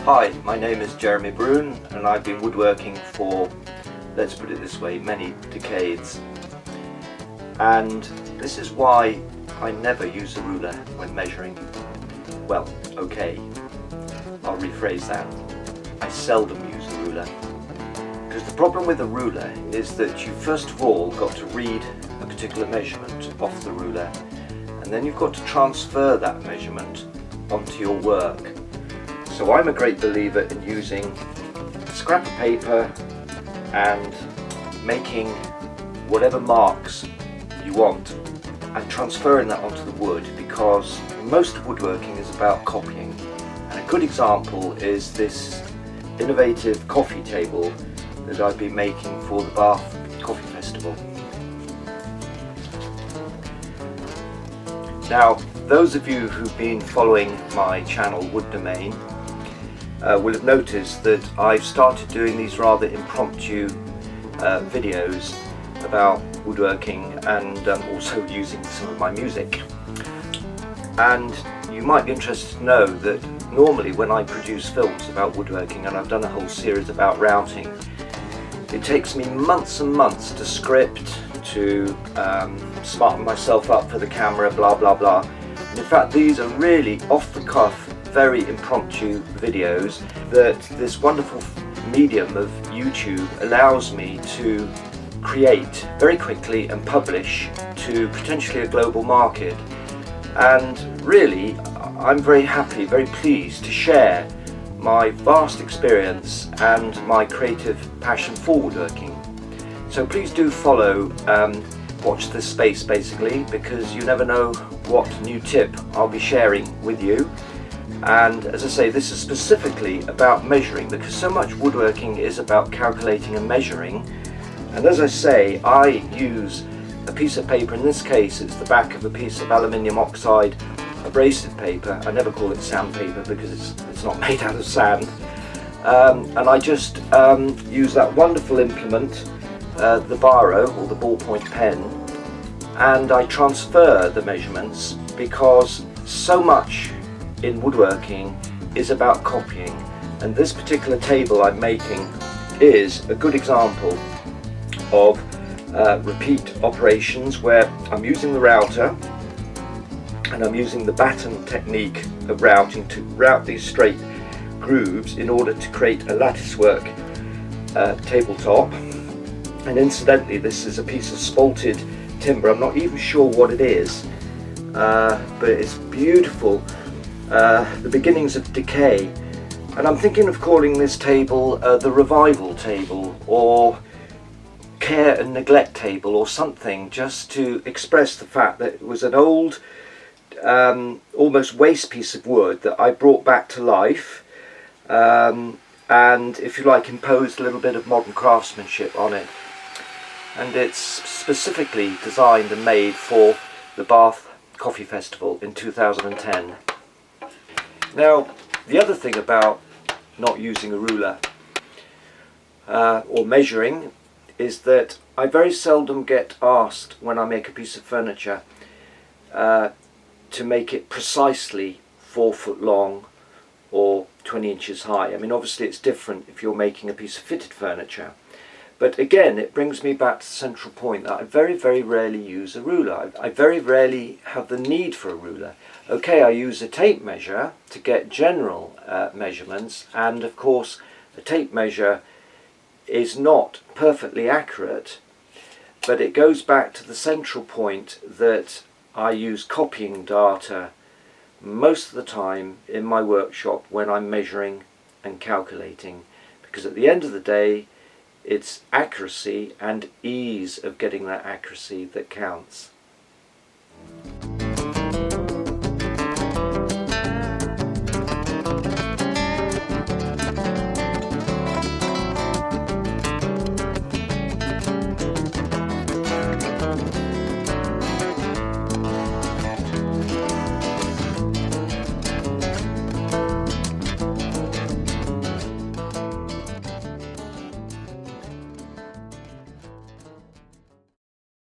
Hi, my name is Jeremy Broun and I've been woodworking for, let's put it this way, many decades. And this is why I never use a ruler when measuring. Well, okay, I'll rephrase that. I seldom use a ruler. Because the problem with a ruler is that you first of all got to read a particular measurement off the ruler, and then you've got to transfer that measurement onto your work. So I'm a great believer in using a scrap of paper and making whatever marks you want and transferring that onto the wood, because most of woodworking is about copying. And a good example is this innovative coffee table that I've been making for the Bath Coffee Festival. Now, those of you who've been following my channel Wood Domain will have noticed that I've started doing these rather impromptu videos about woodworking and also using some of my music. And you might be interested to know that normally when I produce films about woodworking, and I've done a whole series about routing, it takes me months and months to script, to smarten myself up for the camera, blah blah blah. And in fact, these are really off the cuff, very impromptu videos that this wonderful medium of YouTube allows me to create very quickly and publish to potentially a global market. And really, I'm very happy, very pleased to share my vast experience and my creative passion for woodworking. So please do follow, watch this space basically, because you never know what new tip I'll be sharing with you. And as I say, this is specifically about measuring, because so much woodworking is about calculating and measuring. And as I say, I use a piece of paper. In this case, it's the back of a piece of aluminium oxide abrasive paper. I never call it sandpaper because it's not made out of sand. And I just use that wonderful implement, the biro or the ballpoint pen, and I transfer the measurements, because so much in woodworking is about copying, and this particular table I'm making is a good example of repeat operations where I'm using the router and I'm using the batten technique of routing to route these straight grooves in order to create a latticework tabletop. And incidentally, this is a piece of spalted timber. I'm not even sure what it is, but it's beautiful. The beginnings of decay, and I'm thinking of calling this table the revival table, or care and neglect table, or something, just to express the fact that it was an old almost waste piece of wood that I brought back to life, and if you like, imposed a little bit of modern craftsmanship on it. And it's specifically designed and made for the Bath Coffee Festival in 2010. Now, the other thing about not using a ruler or measuring is that I very seldom get asked when I make a piece of furniture to make it precisely 4 foot long or 20 inches high. I mean, obviously it's different if you're making a piece of fitted furniture. But again, it brings me back to the central point that I very, very rarely use a ruler. I very rarely have the need for a ruler. Okay, I use a tape measure to get general measurements, and of course a tape measure is not perfectly accurate, but it goes back to the central point that I use copying data most of the time in my workshop when I'm measuring and calculating, because at the end of the day it's accuracy and ease of getting that accuracy that counts.